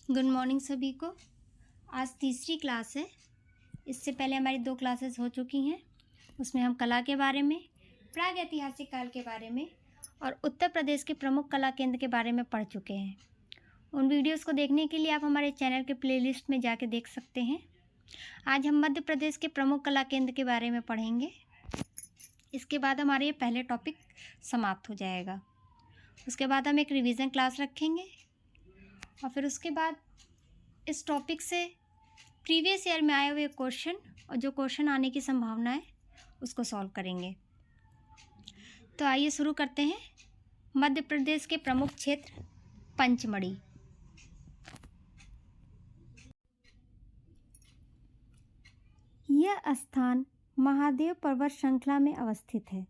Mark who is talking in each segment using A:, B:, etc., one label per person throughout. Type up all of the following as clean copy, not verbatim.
A: Good morning सभी को। आज तीसरी क्लास है। इससे पहले हमारी 2 क्लासेस हो चुकी हैं। उसमें हम कला के बारे में, प्रागैतिहासिक काल के बारे में और उत्तर प्रदेश के प्रमुख कला केंद्र के बारे में पढ़ चुके हैं। उन वीडियोस को देखने के लिए आप हमारे चैनल के प्लेलिस्ट में जाके देख सकते हैं। आज हम मध्य प्रदेश के प्रमुख कला केंद्र के बारे में पढ़ेंगे। इसके बाद हमारे ये पहले टॉपिक समाप्त हो जाएगा। उसके बाद हम एक रिवीजन क्लास रखेंगे और फिर उसके बाद इस टॉपिक से प्रीवियस ईयर में आए हुए क्वेश्चन और जो क्वेश्चन आने की संभावना है उसको सॉल्व करेंगे। तो आइए शुरू करते हैं। मध्य प्रदेश के प्रमुख क्षेत्र पंचमढ़ी। यह स्थान महादेव पर्वत श्रृंखला में अवस्थित है।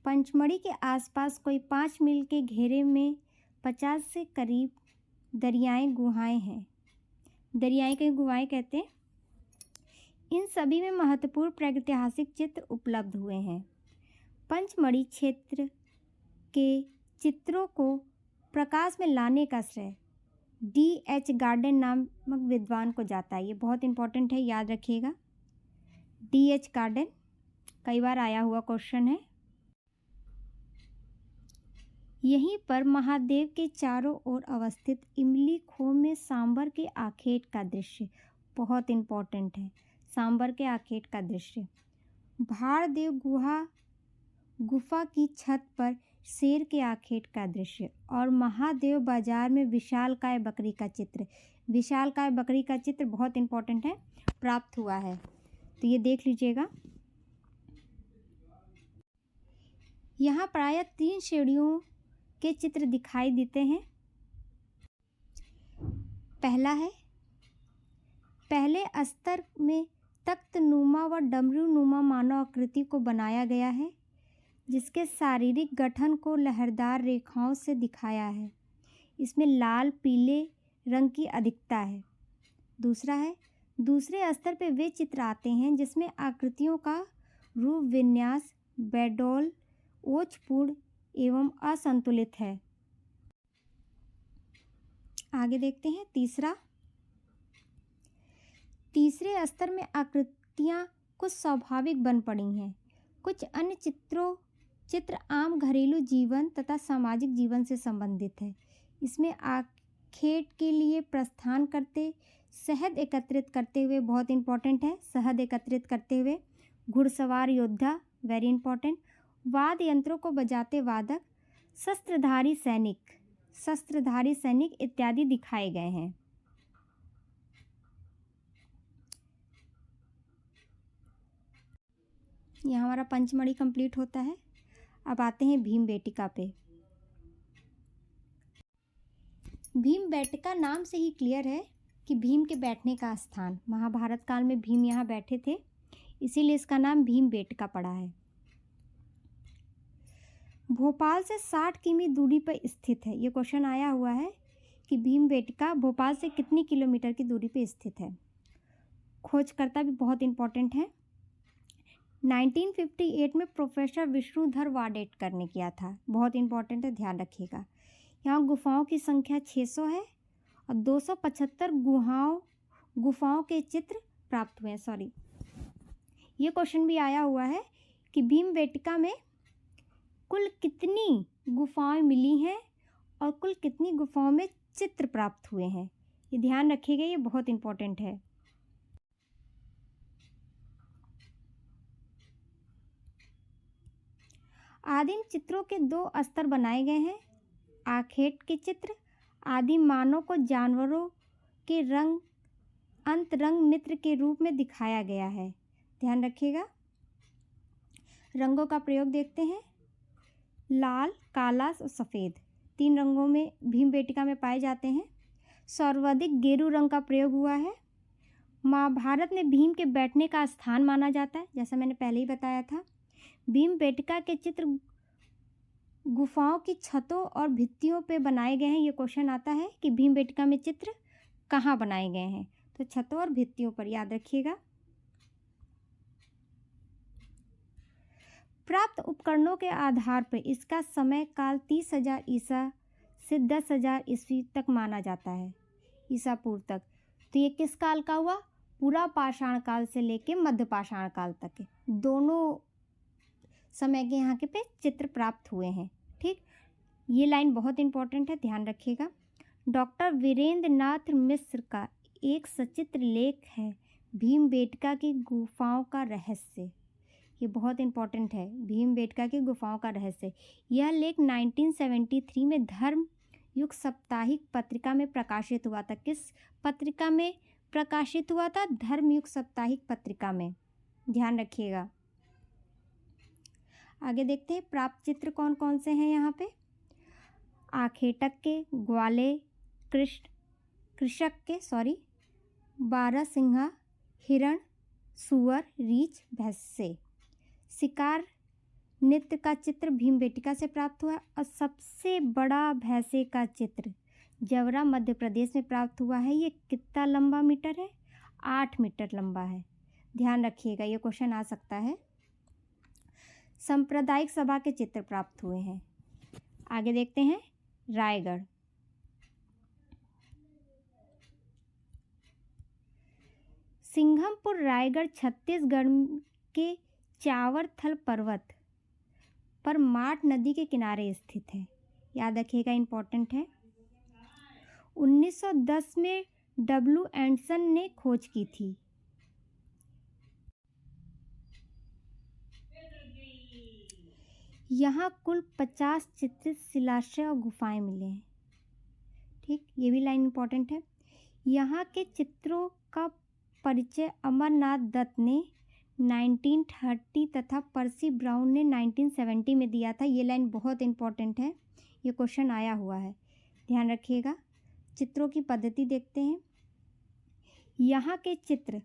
A: पंचमढ़ी के आसपास कोई 5 मील के घेरे में 50 से करीब दरियाई गुहाएं हैं। दरियाई के गुहाएं कहते हैं। इन सभी में महत्वपूर्ण प्रागैतिहासिक चित्र उपलब्ध हुए हैं। पंचमढ़ी क्षेत्र के चित्रों को प्रकाश में लाने का श्रेय D.H. गार्डन नामक विद्वान को जाता है। ये बहुत इंपॉर्टेंट है, याद रखिएगा। D.H. गार्डन कई बार आया हुआ क्वेश्चन है। यहीं पर महादेव के चारों ओर अवस्थित इमली खो में सांबर के आखेट का दृश्य बहुत इम्पोर्टेंट है। सांबर के आखेट का दृश्य, भारदेव गुफा की छत पर शेर के आखेट का दृश्य और महादेव बाजार में विशालकाय बकरी का चित्र। विशालकाय बकरी का चित्र बहुत इम्पोर्टेंट है, प्राप्त हुआ है, तो ये देख लीजिएगा। यहाँ प्रायः 3 श्रेणियों के चित्र दिखाई देते हैं। पहला है, पहले स्तर में तख्त नुमा व डमरू नुमा मानव आकृति को बनाया गया है, जिसके शारीरिक गठन को लहरदार रेखाओं से दिखाया है। इसमें लाल पीले रंग की अधिकता है। दूसरा है, दूसरे स्तर पे वे चित्र आते हैं जिसमें आकृतियों का रूप विन्यास बेडौल ओजपूर्ण एवं असंतुलित है। आगे देखते हैं। तीसरे स्तर में आकृतियां कुछ स्वाभाविक बन पड़ी हैं। कुछ अन्य चित्र आम घरेलू जीवन तथा सामाजिक जीवन से संबंधित है। इसमें आखेट के लिए प्रस्थान करते, शहद एकत्रित करते हुए, बहुत इंपॉर्टेंट है, शहद एकत्रित करते हुए घुड़सवार योद्धा, वेरी इंपॉर्टेंट, वाद्य यंत्रों को बजाते वादक, शस्त्रधारी सैनिक इत्यादि दिखाए गए हैं। यहाँ हमारा पंचमढ़ी कंप्लीट होता है। अब आते हैं भीमबेटका पे। भीमबेटका नाम से ही क्लियर है कि भीम के बैठने का स्थान। महाभारत काल में भीम यहाँ बैठे थे, इसीलिए इसका नाम भीमबेटका पड़ा है। भोपाल से 60 किमी दूरी पर स्थित है। ये क्वेश्चन आया हुआ है कि भीमबेटका भोपाल से कितनी किलोमीटर की दूरी पर स्थित है। खोजकर्ता भी बहुत इंपॉर्टेंट है। 1958 में प्रोफेसर विष्णुधर वाडेटकर ने किया था। बहुत इंपॉर्टेंट है, ध्यान रखिएगा। यहाँ गुफाओं की संख्या 600 है और 275 गुफाओं के चित्र प्राप्त हुए हैं। ये क्वेश्चन भी आया हुआ है कि भीमबेटका में कुल कितनी गुफाएं मिली हैं और कुल कितनी गुफाओं में चित्र प्राप्त हुए हैं। ये ध्यान रखिएगा, ये बहुत इंपॉर्टेंट है। आदिम चित्रों के 2 स्तर बनाए गए हैं। आखेट के चित्र, आदिम मानव को जानवरों के अंतरंग मित्र के रूप में दिखाया गया है। ध्यान रखिएगा। रंगों का प्रयोग देखते हैं। लाल, काला और सफ़ेद 3 रंगों में भीमबेटका में पाए जाते हैं। सर्वाधिक गेरू रंग का प्रयोग हुआ है। महाभारत में भीम के बैठने का स्थान माना जाता है, जैसा मैंने पहले ही बताया था। भीमबेटका के चित्र गुफाओं की छतों और भित्तियों पे बनाए गए हैं। ये क्वेश्चन आता है कि भीमबेटका में चित्र कहाँ बनाए गए हैं, तो छतों और भित्तियों पर, याद रखिएगा। प्राप्त उपकरणों के आधार पर इसका समय काल 30,000 ईसा से 10,000 ईस्वी तक माना जाता है। ईसा पूर्व तक। तो ये किस काल का हुआ? पूरा पाषाण काल से लेके मध्य पाषाण काल तक के दोनों समय के यहाँ के पे चित्र प्राप्त हुए हैं। ठीक, ये लाइन बहुत इंपॉर्टेंट है, ध्यान रखिएगा। डॉक्टर वीरेंद्र नाथ मिश्र का एक सचित्र लेख है भीमबेटका की गुफाओं का रहस्य। ये बहुत इंपॉर्टेंट है, भीमबेटका की गुफाओं का रहस्य। यह लेख 1973 में धर्म युग साप्ताहिक पत्रिका में प्रकाशित हुआ था। किस पत्रिका में प्रकाशित हुआ था? धर्म युग साप्ताहिक पत्रिका में, ध्यान रखिएगा। आगे देखते हैं प्राप्त चित्र कौन कौन से हैं यहाँ पे। आखेटक के, ग्वाले, कृषक के, बारहसिंहा, हिरण, सुअर, रीछ, भैंस से। शिकार नृत्य का चित्र भीमबेटका से प्राप्त हुआ और सबसे बड़ा भैंसे का चित्र जवरा मध्य प्रदेश में प्राप्त हुआ है। ये कितना लंबा मीटर है? 8 मीटर लंबा है, ध्यान रखिएगा, ये क्वेश्चन आ सकता है। सांप्रदायिक सभा के चित्र प्राप्त हुए हैं। आगे देखते हैं रायगढ़। सिंघमपुर रायगढ़ छत्तीसगढ़ के चावरथल पर्वत पर माट नदी के किनारे स्थित है, याद रखिएगा, इंपॉर्टेंट है। 1910 में डब्ल्यू एंडरसन ने खोज की थी। यहाँ कुल 50 चित्रित शिलाश्रय और गुफाएं मिले हैं। ठीक, ये भी लाइन इंपॉर्टेंट है। यहाँ के चित्रों का परिचय अमरनाथ दत्त ने 1930 तथा पर्सी ब्राउन ने 1970 में दिया था। ये लाइन बहुत इंपॉर्टेंट है, ये क्वेश्चन आया हुआ है, ध्यान रखिएगा। चित्रों की पद्धति देखते हैं। यहाँ के चित्र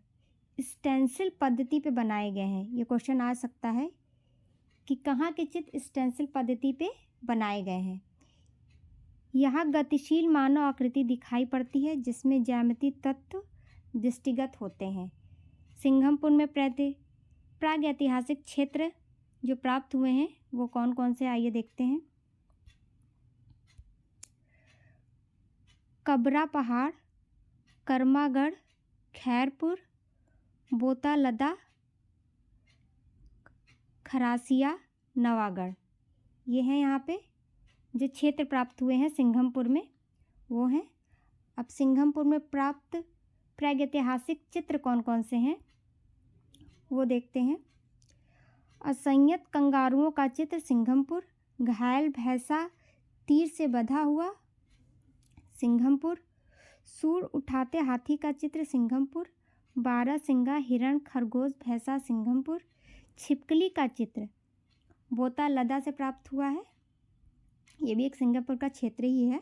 A: स्टेंसिल पद्धति पे बनाए गए हैं। ये क्वेश्चन आ सकता है कि कहाँ के चित्र स्टेंसिल पद्धति पे बनाए गए हैं। यहाँ गतिशील मानव आकृति दिखाई पड़ती है जिसमें ज्यामितीय तत्व दृष्टिगत होते हैं। सिंघमपुर में प्रागैतिहासिक क्षेत्र जो प्राप्त हुए हैं वो कौन कौन से, आइए देखते हैं। कबरा पहाड़, कर्मागढ़, खैरपुर, बोतालदा, खरासिया, नवागढ़, ये हैं यहाँ पे जो क्षेत्र प्राप्त हुए हैं सिंघमपुर में, वो हैं। अब सिंघमपुर में प्राप्त प्रागैतिहासिक चित्र कौन कौन से हैं वो देखते हैं। असंयत कंगारुओं का चित्र सिंघमपुर, घायल भैंसा तीर से बंधा हुआ सिंघमपुर, सूर उठाते हाथी का चित्र सिंघमपुर, बारहसिंगा, हिरण, खरगोश, भैंसा सिंघमपुर, छिपकली का चित्र बोतालदा से प्राप्त हुआ है। ये भी एक सिंगापुर का क्षेत्र ही है।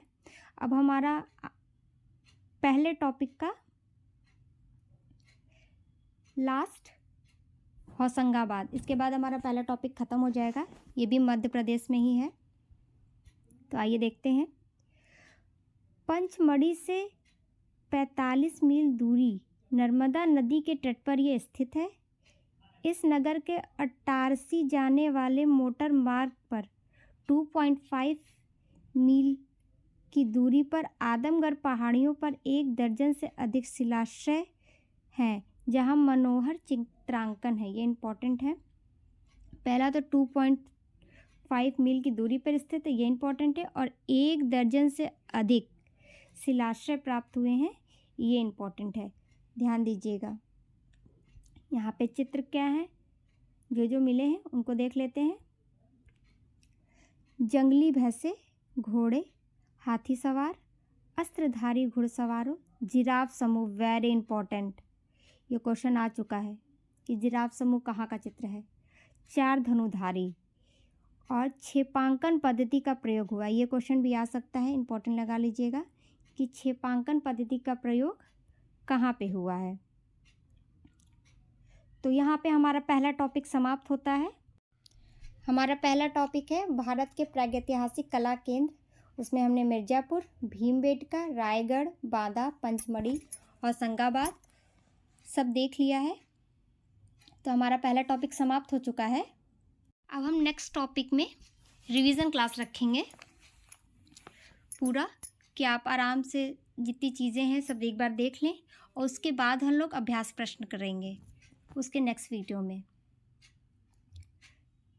A: अब हमारा पहले टॉपिक का लास्ट होशंगाबाद, इसके बाद हमारा पहला टॉपिक ख़त्म हो जाएगा। ये भी मध्य प्रदेश में ही है, तो आइए देखते हैं। पंचमढ़ी से 45 मील दूरी नर्मदा नदी के तट पर यह स्थित है। इस नगर के अट्टारसी जाने वाले मोटर मार्ग पर 2.5 मील की दूरी पर आदमगढ़ पहाड़ियों पर 1 दर्जन से अधिक शिलाश्रय हैं जहां मनोहर चित्रांकन है। ये इंपॉर्टेंट है। पहला तो 2.5 मील की दूरी पर स्थित है, ये इंपॉर्टेंट है, और 1 दर्जन से अधिक शिलाश्रय प्राप्त हुए हैं, ये इंपॉर्टेंट है, ध्यान दीजिएगा। यहाँ पे चित्र क्या है जो मिले हैं उनको देख लेते हैं। जंगली भैंसे, घोड़े, हाथी सवार, अस्त्रधारी घुड़सवारों, जिराफ समूह, वेरी इंपॉर्टेंट, ये क्वेश्चन आ चुका है कि जिराफ समूह कहाँ का चित्र है। 4 धनुधारी और क्षेपांकन पद्धति का प्रयोग हुआ, ये क्वेश्चन भी आ सकता है, इंपॉर्टेंट लगा लीजिएगा कि क्षेपांकन पद्धति का प्रयोग कहाँ पे हुआ है। तो यहाँ पे हमारा पहला टॉपिक समाप्त होता है। हमारा पहला टॉपिक है भारत के प्रागैतिहासिक कला केंद्र, उसमें हमने मिर्ज़ापुर, भीमबेटका, रायगढ़, बांदा, पंचमढ़ी, होशंगाबाद सब देख लिया है। तो हमारा पहला टॉपिक समाप्त हो चुका है। अब हम नेक्स्ट टॉपिक में रिवीजन क्लास रखेंगे पूरा कि आप आराम से जितनी चीज़ें हैं सब एक बार देख लें, और उसके बाद हम लोग अभ्यास प्रश्न करेंगे उसके नेक्स्ट वीडियो में।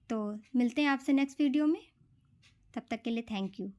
A: तो मिलते हैं आपसे नेक्स्ट वीडियो में, तब तक के लिए थैंक यू।